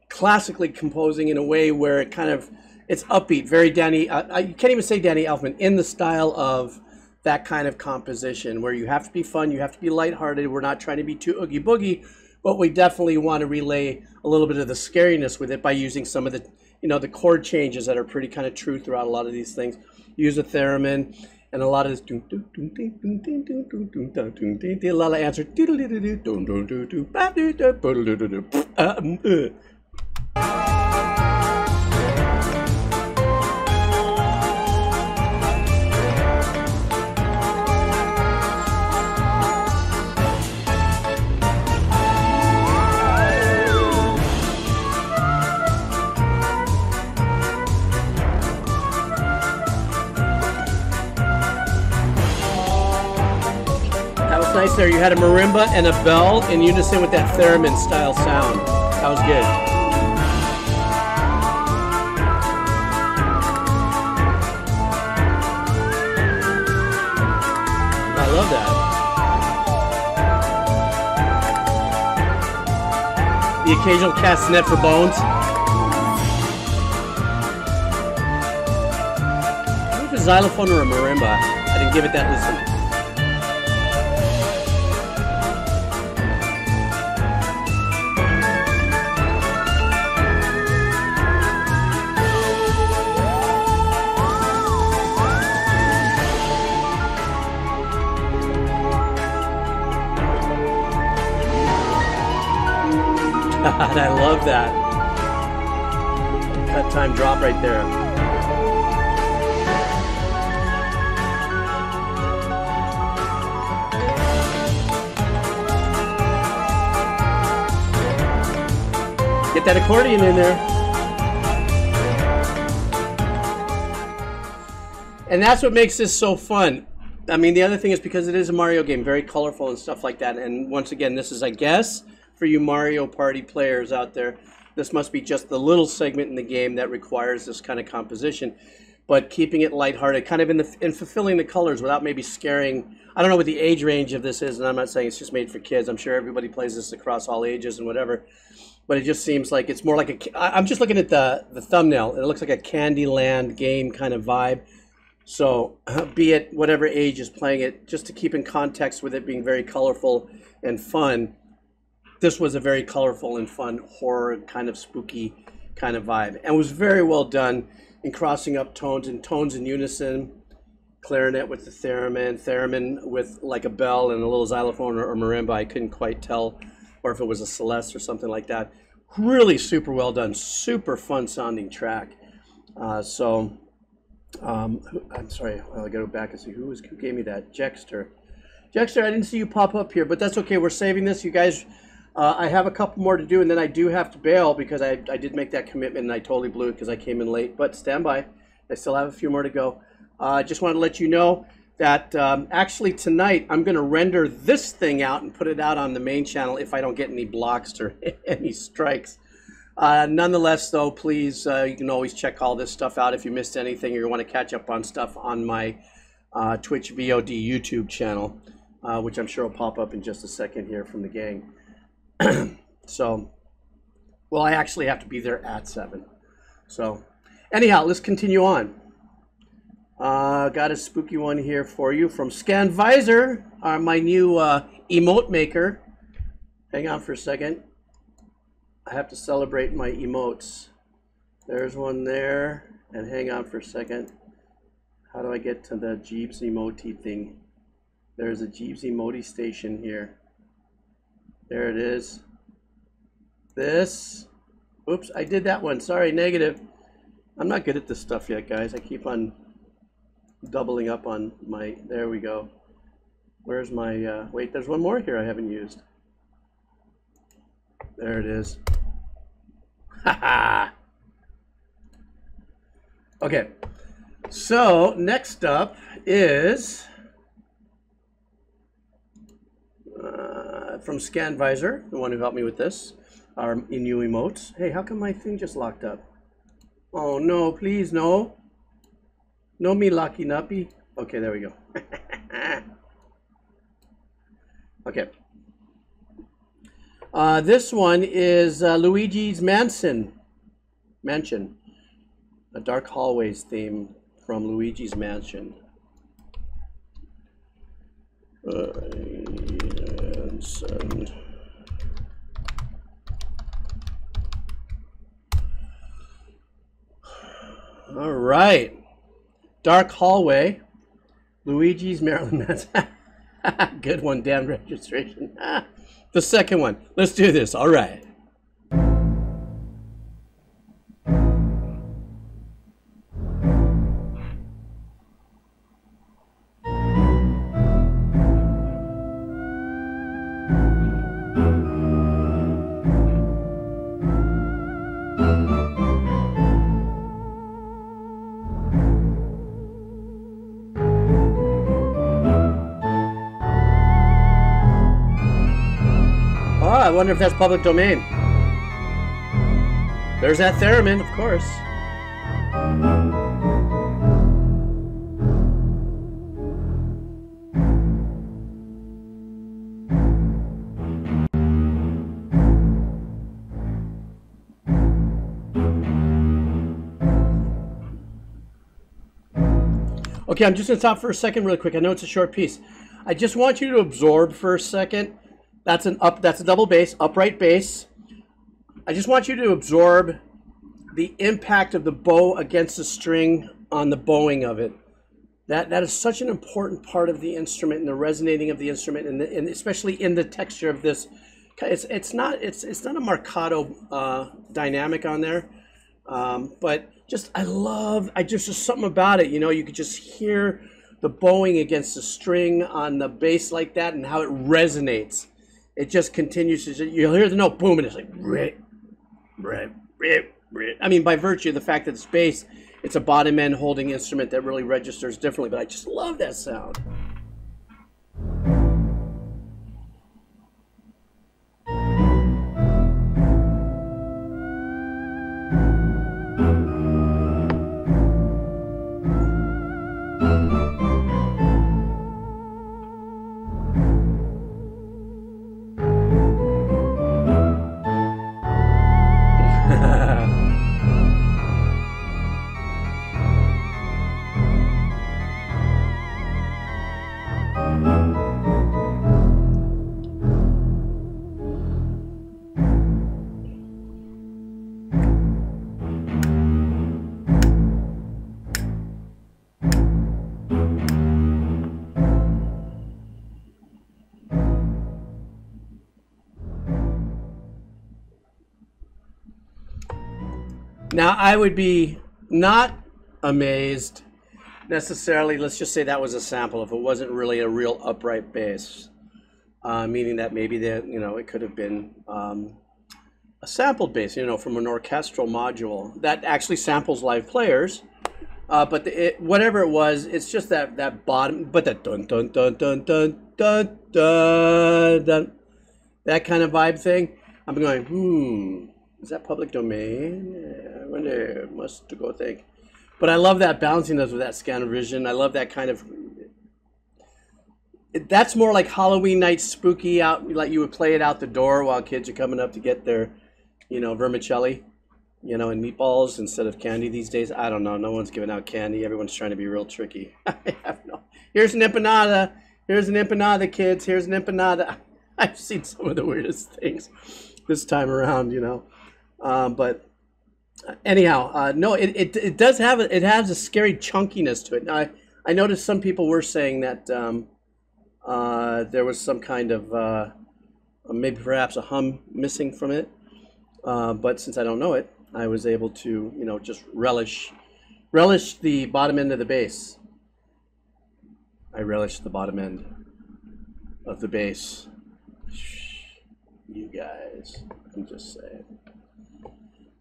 classically composing in a way where it's upbeat, very Danny. You can't even say Danny Elfman, in the style of that kind of composition where you have to be fun, you have to be lighthearted. We're not trying to be too oogie boogie, but we definitely want to relay a little bit of the scariness with it by using some of the, the chord changes that are pretty kind of true throughout a lot of these things. Use a theremin and a lot of this, a lot of answer. Nice there. You had a marimba and a bell in unison with that theremin style sound. That was good. I love that. The occasional castanet for bones. I don't know if it's a xylophone or a marimba. I didn't give it that listen. God, I love that. Cut time drop right there. Get that accordion in there. And that's what makes this so fun. I mean, the other thing is because it is a Mario game, very colorful and stuff like that. And once again, this is, I guess, for you Mario Party players out there, this must be just the little segment in the game that requires this kind of composition, but keeping it lighthearted, kind of in fulfilling the colors without maybe scaring. I don't know what the age range of this is, and I'm not saying it's just made for kids. I'm sure everybody plays this across all ages and whatever. but it just seems like it's more like I'm just looking at the thumbnail, and it looks like a Candyland game kind of vibe. So be it whatever age is playing it, just to keep in context with it being very colorful and fun, this was a very colorful and fun horror kind of spooky kind of vibe, and was very well done in crossing up tones in unison. Clarinet with the theremin with like a bell and a little xylophone or marimba. I couldn't quite tell, or if it was a celeste or something like that. Really super well done, super fun sounding track. I'm sorry, I gotta go back and see who gave me that. Jexter, I didn't see you pop up here, but that's okay. We're saving this, you guys. I have a couple more to do, and then I do have to bail because I did make that commitment and I totally blew it because I came in late. But stand by, I still have a few more to go. I just wanted to let you know that actually tonight I'm going to render this thing out and put it out on the main channel if I don't get any blocks or any strikes. Nonetheless, though, please, you can always check all this stuff out if you missed anything or you want to catch up on stuff on my Twitch VOD YouTube channel, which I'm sure will pop up in just a second here from the gang. So, well, I actually have to be there at 7. So, anyhow, let's continue on. Got a spooky one here for you from Scanvisor, my new emote maker. Hang on for a second. I have to celebrate my emotes. There's one there, and hang on for a second. How do I get to the Jeeves emoji thing? There's a Jeeves emoji station here. There it is. This. Oops, I did that one. Sorry, negative. I'm not good at this stuff yet, guys. I keep on doubling up on my, there we go. Where's my, wait, there's one more here I haven't used. There it is. Haha. Okay, so next up is from Scanvisor, the one who helped me with this, our new emotes. Hey, how come my thing just locked up? Oh no, please no. No me lucky nuppy. Okay, there we go. Okay. This one is Luigi's Mansion. A Dark Hallways theme from Luigi's Mansion. All right. Dark Hallway, Luigi's Maryland Mansion. Good one, damn registration. The second one. Let's do this. All right. I wonder if that's public domain. There's that theremin, of course. Okay, I'm just gonna stop for a second really quick. I know it's a short piece. I just want you to absorb for a second. That's a double bass, upright bass. I just want you to absorb the impact of the bow against the string on the bowing of it. That is such an important part of the instrument and the resonating of the instrument, and especially in the texture of this. It's not a marcato dynamic on there, but just there's something about it. You know, you could just hear the bowing against the string on the bass like that, and how it resonates. It just continues to, you'll hear the note, boom, and it's like, rip, rip, rip, rip. I mean, by virtue of the fact that it's bass, it's a bottom end holding instrument that really registers differently, but I just love that sound. Now, I would be not amazed necessarily, let's just say that was a sample, if it wasn't really a real upright bass, meaning that maybe that, you know, it could have been a sampled bass, you know, from an orchestral module that actually samples live players. But whatever it was, it's just that bottom, but that dun dun dun dun dun dun dun dun, that kind of vibe thing. I'm going, is that public domain? Yeah, I wonder, must go think. But I love that bounciness with that Scanavision. I love that kind of, that's more like Halloween night spooky out, like you would play it out the door while kids are coming up to get their, you know, vermicelli, you know, and meatballs instead of candy these days. I don't know. No one's giving out candy. Everyone's trying to be real tricky. I have no. Here's an empanada. Here's an empanada, kids. Here's an empanada. I've seen some of the weirdest things this time around, you know. But anyhow, no, it does have it has a scary chunkiness to it. Now, I noticed some people were saying that there was some kind of maybe perhaps a hum missing from it. But since I don't know it, I was able to, you know, just relish the bottom end of the bass. I relish the bottom end of the bass. You guys, I'm just saying.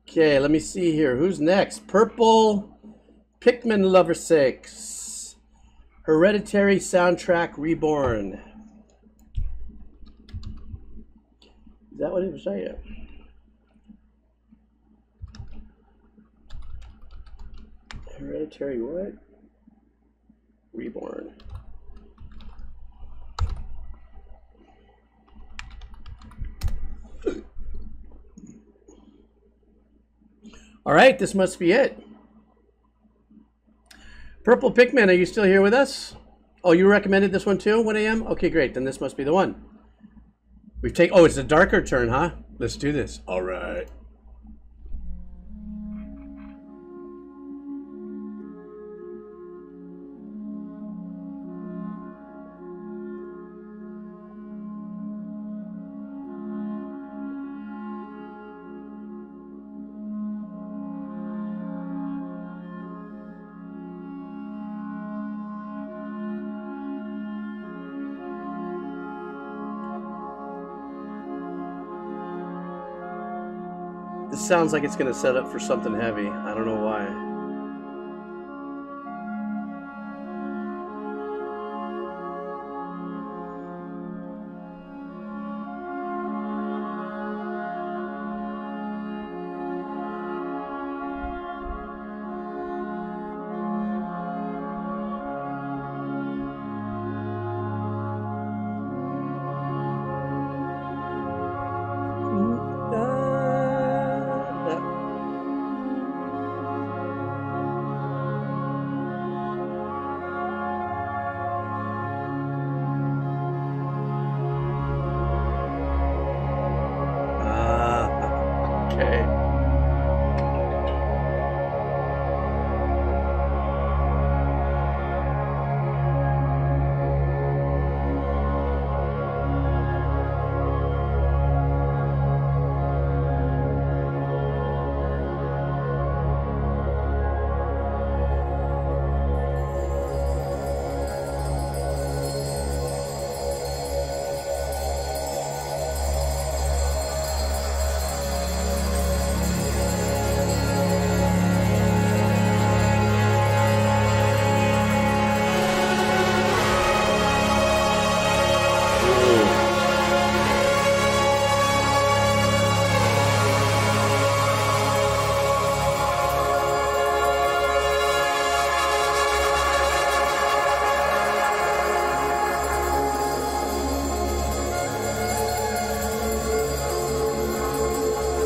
Okay, let me see here. Who's next? Purple Pikmin Lover 6. Hereditary Soundtrack Reborn. Is that what it was saying? Hereditary what? Reborn. All right, this must be it. Purple Pikmin, are you still here with us? Oh, you recommended this one too, 1 a.m.? Okay, great, then this must be the one. Oh, it's a darker turn, huh? Let's do this. All right. This sounds like it's going to set up for something heavy. I don't know why.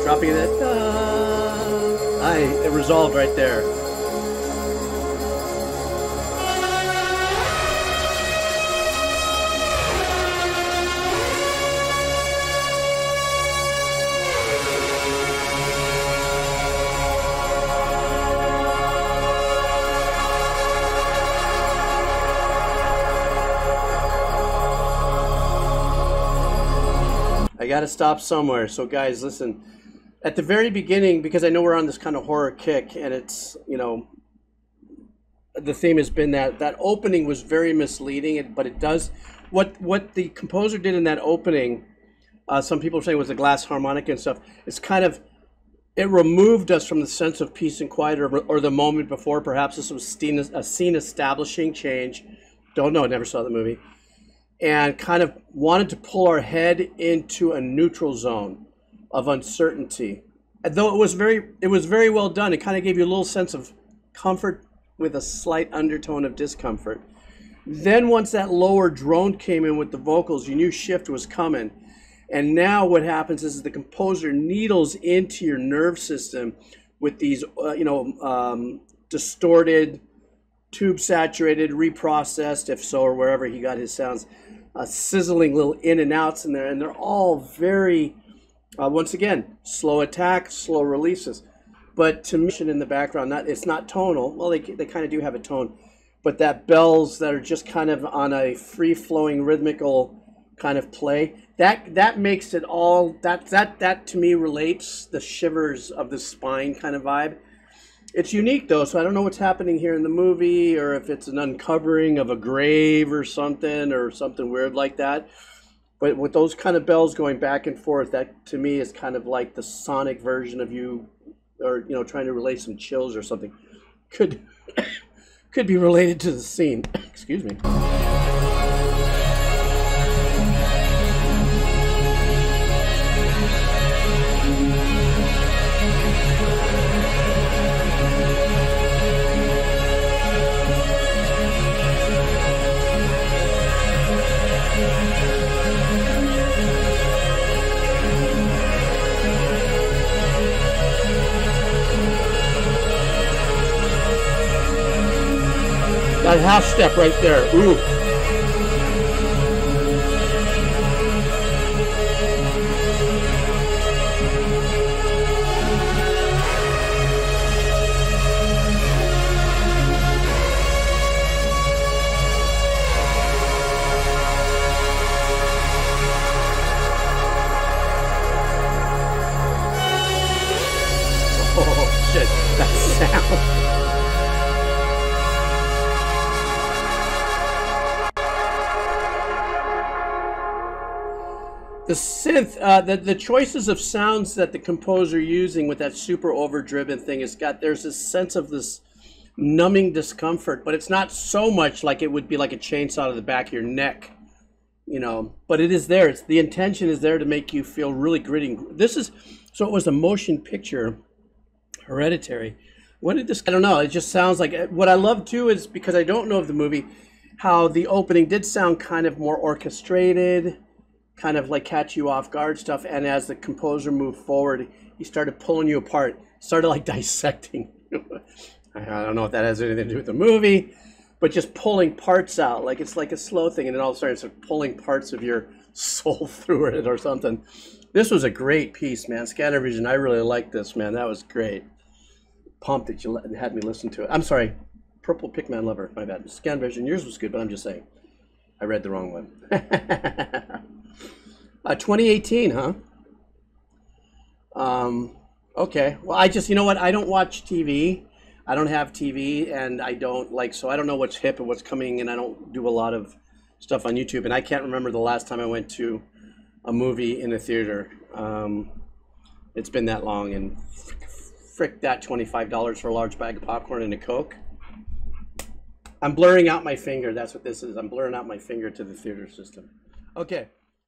Dropping it. It resolved right there. I gotta stop somewhere. So guys, listen. at the very beginning, because I know we're on this kind of horror kick, and it's, you know, the theme has been that opening was very misleading, but it does what the composer did in that opening. Some people say was the glass harmonica and stuff. It's kind of, it removed us from the sense of peace and quiet, or the moment before. Perhaps this was a scene establishing change. Don't know. Never saw the movie, and kind of wanted to pull our head into a neutral zone of uncertainty. Though it was very well done. It kind of gave you a little sense of comfort with a slight undertone of discomfort. Then once that lower drone came in with the vocals, you knew shift was coming. And now what happens is the composer needles into your nerve system with these, distorted, tube saturated, reprocessed, if so, or wherever he got his sounds, sizzling little in and outs in there. And they're all very, once again, slow attack, slow releases. But to me, in the background, it's not tonal. Well, they kind of do have a tone, but that bells that are just kind of on a free-flowing rhythmical kind of play, that makes it all, that to me relates the shivers of the spine kind of vibe. It's unique though, so I don't know what's happening here in the movie, or if it's an uncovering of a grave or something weird like that. But with those kind of bells going back and forth, that to me is kind of like the sonic version of you, or trying to relate some chills or something. Could be related to the scene. Excuse me. That half step right there. Ooh. Oh shit, that sound. The synth, the choices of sounds that the composer using with that super overdriven thing has got, there's this sense of this numbing discomfort, but it's not so much like it would be like a chainsaw to the back of your neck, but it is there. The intention is there to make you feel really gritty. So it was a motion picture, Hereditary. What did this, I don't know, it just sounds like, what I love too is, because I don't know of the movie, how the opening did sound kind of more orchestrated, kind of like catch you off guard stuff, and as the composer moved forward, he started pulling you apart, started like dissecting. I don't know if that has anything to do with the movie, but just pulling parts out, like it's like a slow thing, and then all of a sudden it's like pulling parts of your soul through it or something. This was a great piece, man. Scanner Vision, I really liked this, man. That was great. Pumped that you had me listen to it. I'm sorry, Purple Pickman Lover, my bad. Scan Vision, yours was good, but I'm just saying, I read the wrong one. 2018, huh? Okay. Well, I just, you know what? I don't watch TV. I don't have TV, and I don't so I don't know what's hip and what's coming, and I don't do a lot of stuff on YouTube, and I can't remember the last time I went to a movie in a theater. It's been that long, and frick that $25 for a large bag of popcorn and a Coke. I'm blurring out my finger. That's what this is. I'm blurring out my finger to the theater system. Okay.